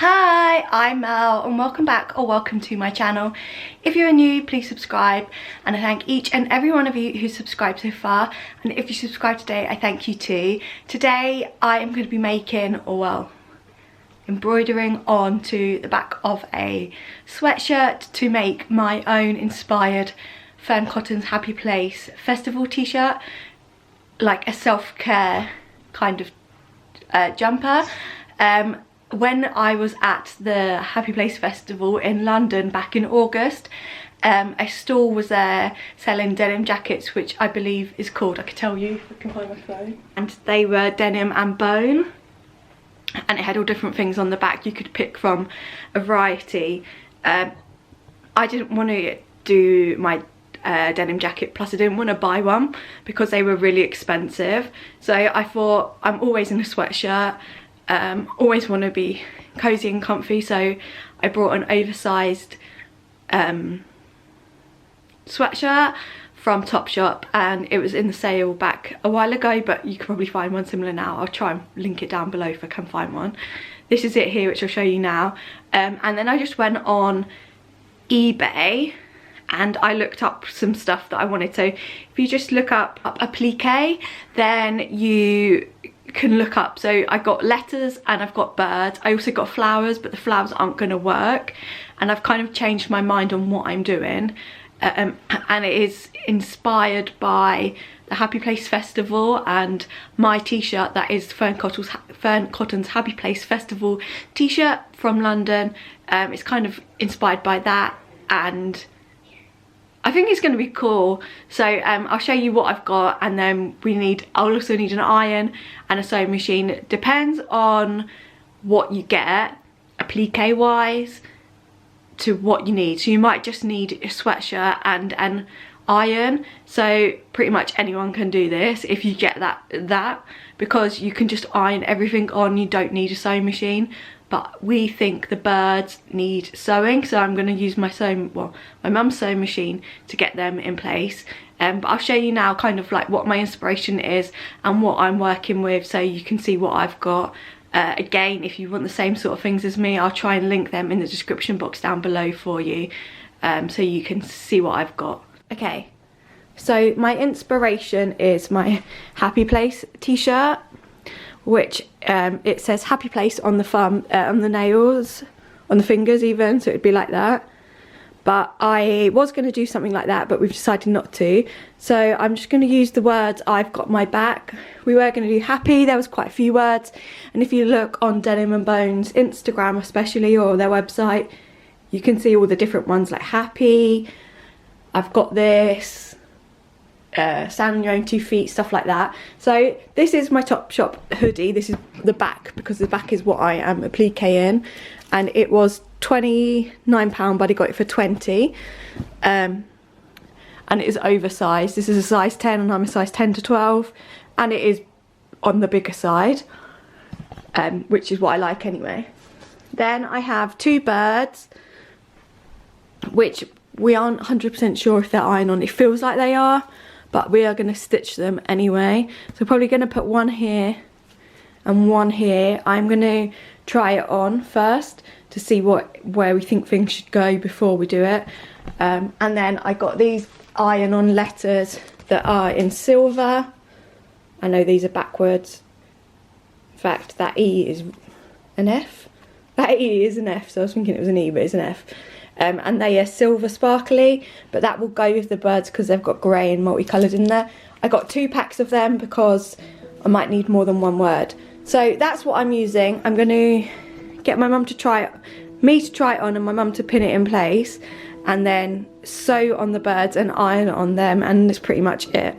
Hi, I'm Mel and welcome back or welcome to my channel. If you're new, please subscribe, and I thank each and every one of you who's subscribed so far, and if you subscribe today, I thank you too. Today I am going to be making, or well, embroidering onto the back of a sweatshirt to make my own inspired Fearne Cotton's Happy Place festival t-shirt, like a self-care kind of jumper. When I was at the Happy Place festival in London back in August, a stall was there selling denim jackets, which I believe is called, I could tell you if I can find my phone, and they were denim and bone, and it had all different things on the back. You could pick from a variety. I didn't want to do my denim jacket, plus I didn't want to buy one because they were really expensive, so I thought I'm always in a sweatshirt, always want to be cozy and comfy, so I brought an oversized sweatshirt from Topshop, and it was in the sale back a while ago, but you can probably find one similar now. I'll try and link it down below if I can find one. This is it here, which I'll show you now. And then I just went on eBay and I looked up some stuff that I wanted. So if you just look up applique, then you can look up, so I got letters and I've got birds. I also got flowers, but the flowers aren't going to work, and I've kind of changed my mind on what I'm doing, and it is inspired by the Happy Place festival and my t-shirt that is Fearne Cotton's Happy Place festival t-shirt from London. It's kind of inspired by that, and I think it's going to be cool. So I'll show you what I've got, and then I'll also need an iron and a sewing machine. It depends on what you get applique wise to what you need. So you might just need a sweatshirt and an iron, so pretty much anyone can do this if you get that because you can just iron everything on. You don't need a sewing machine, but we think the birds need sewing, so I'm going to use my mum's sewing machine to get them in place. But I'll show you now kind of like what my inspiration is and what I'm working with, so you can see what I've got. Again, if you want the same sort of things as me, I'll try and link them in the description box down below for you, so you can see what I've got. Okay, so my inspiration is my Happy Place t-shirt, which it says Happy Place on the thumb, on the nails, on the fingers even, so it'd be like that. But I was going to do something like that, but we've decided not to. So I'm just going to use the words I've got my back. We were going to do happy, there was quite a few words, and if you look on Denim and Bones Instagram especially, or their website, you can see all the different ones like happy, I've got this, stand on your own 2 feet, stuff like that. So this is my Topshop hoodie. This is the back, because the back is what I am applique in, and it was £29, but I got it for 20, and it is oversized. This is a size 10 and I'm a size 10 to 12, and it is on the bigger side, which is what I like anyway. Then I have 2 birds, which we aren't 100% sure if they're iron on. It feels like they are, but we are going to stitch them anyway. So probably going to put one here and one here. I'm going to try it on first to see where we think things should go before we do it. And then I got these iron on letters that are in silver. I know these are backwards. In fact, that E is an F. That E is an F, so I was thinking it was an E, but it's an F. And they are silver sparkly, but that will go with the birds because they've got grey and multicoloured in there. I got 2 packs of them because I might need more than one word. So that's what I'm using. I'm going to get my mum to try it, me to try it on, and my mum to pin it in place, and then sew on the birds and iron on them, and that's pretty much it.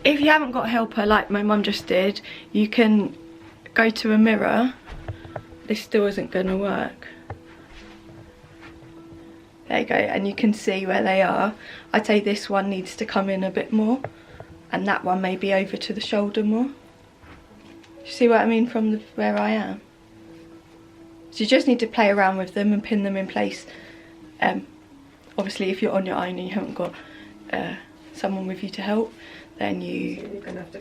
if you haven't got a helper like my mum just did, you can go to a mirror. This still isn't going to work. There you go, and you can see where they are. I'd say this one needs to come in a bit more, and that one maybe over to the shoulder more. You see what I mean from where I am? So you just need to play around with them and pin them in place. Obviously if you're on your own and you haven't got someone with you to help, then you're going to have to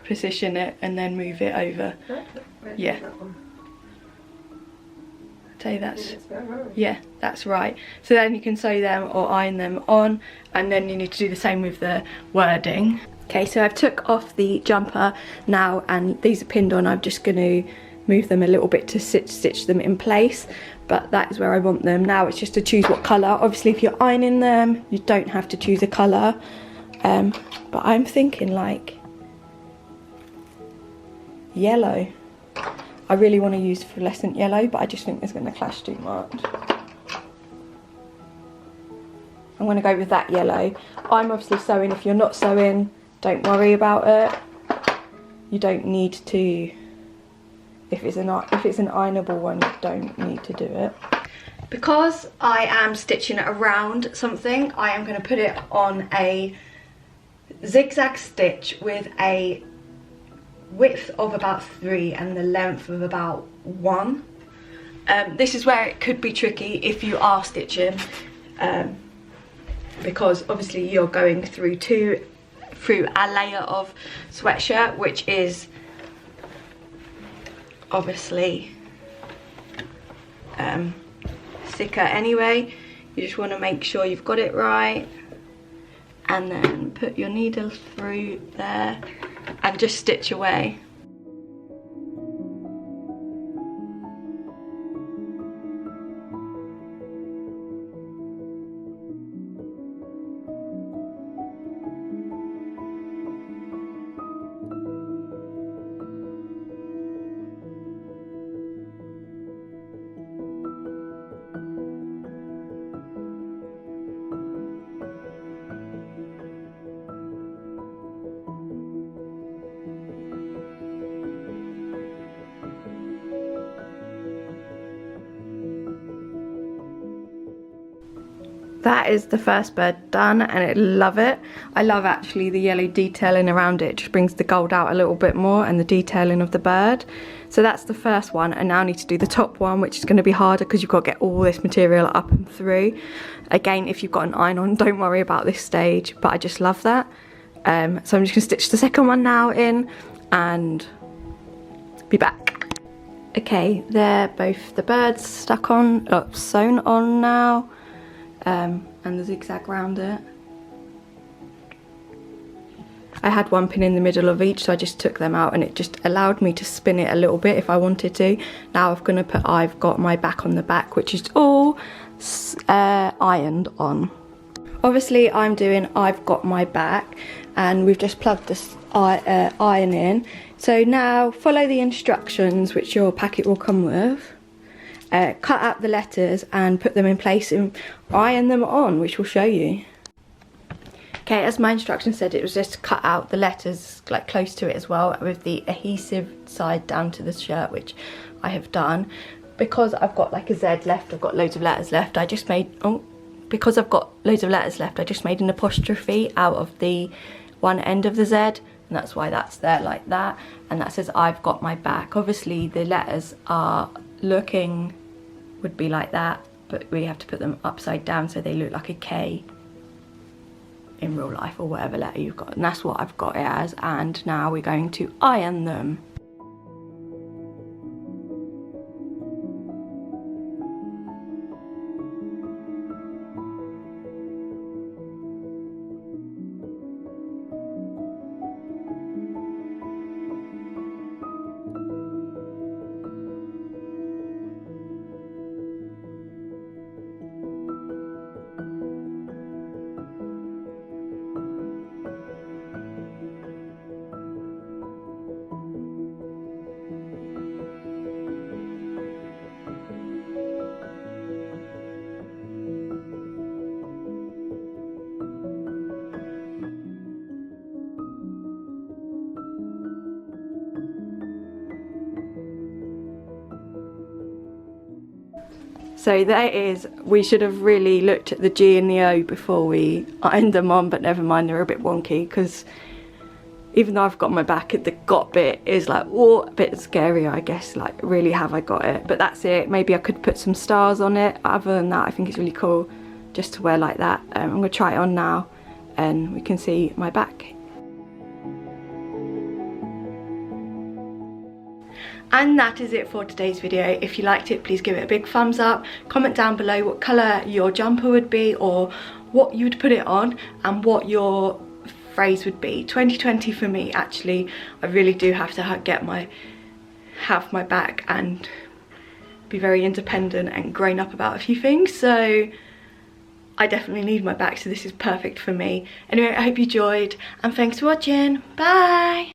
position it and then move it over. Yeah. I'd say that's, yeah, that's right. So then you can sew them or iron them on, and then you need to do the same with the wording. Okay, so I've took off the jumper now and these are pinned on. I'm just going to move them a little bit to stitch them in place, but that is where I want them. Now it's just to choose what colour. Obviously if you're ironing them, you don't have to choose a colour, but I'm thinking like yellow. I really want to use fluorescent yellow, but I just think it's going to clash too much. I'm going to go with that yellow. I'm obviously sewing. If you're not sewing, don't worry about it. You don't need to. If it's an ironable one, you don't need to do it. Because I am stitching it around something, I am going to put it on a zigzag stitch with a width of about 3 and the length of about 1. This is where it could be tricky if you are stitching, because obviously you're going through a layer of sweatshirt, which is obviously thicker anyway. You just want to make sure you've got it right, and then put your needle through there and just stitch away. That is the first bird done, and I love it. I love actually the yellow detailing around it. It just brings the gold out a little bit more, and the detailing of the bird. So that's the first one, and now I need to do the top one, which is going to be harder because you've got to get all this material up and through. Again, if you've got an iron on, don't worry about this stage, but I just love that. So I'm just going to stitch the second one now in and be back. Okay, they're both the birds stuck on, sewn on now. And the zigzag round it. I had one pin in the middle of each, so I just took them out, and it just allowed me to spin it a little bit if I wanted to. Now I'm going to put I've got my back on the back, which is all ironed on. Obviously I'm doing I've got my back, and we've just plugged this iron in. So now follow the instructions which your packet will come with. Cut out the letters and put them in place and iron them on, which will show you. Okay, as my instructions said, it was just cut out the letters like close to it as well, with the adhesive side down to the shirt, which I have done. Because I've got like a Z left, I've got loads of letters left, I just made, because I've got loads of letters left, I just made an apostrophe out of the one end of the Z, and that's why that's there like that, and that says I've got my back. Obviously the letters are looking would be like that, but we have to put them upside down so they look like a K in real life, or whatever letter you've got, and that's what I've got it as. And now we're going to iron them. So there it is. We should have really looked at the G and the O before we ironed them on, but never mind, they're a bit wonky because even though I've got my back, the got bit is like, oh, a bit scary, I guess, like really have I got it. But that's it. Maybe I could put some stars on it. Other than that, I think it's really cool just to wear like that. I'm gonna try it on now and we can see my back. And that is it for today's video. If you liked it, please give it a big thumbs up. Comment down below what colour your jumper would be, or what you would put it on, and what your phrase would be. 2020 for me, actually, I really do have to have my back and be very independent and grown up about a few things. So I definitely need my back, so this is perfect for me. Anyway, I hope you enjoyed, and thanks for watching. Bye!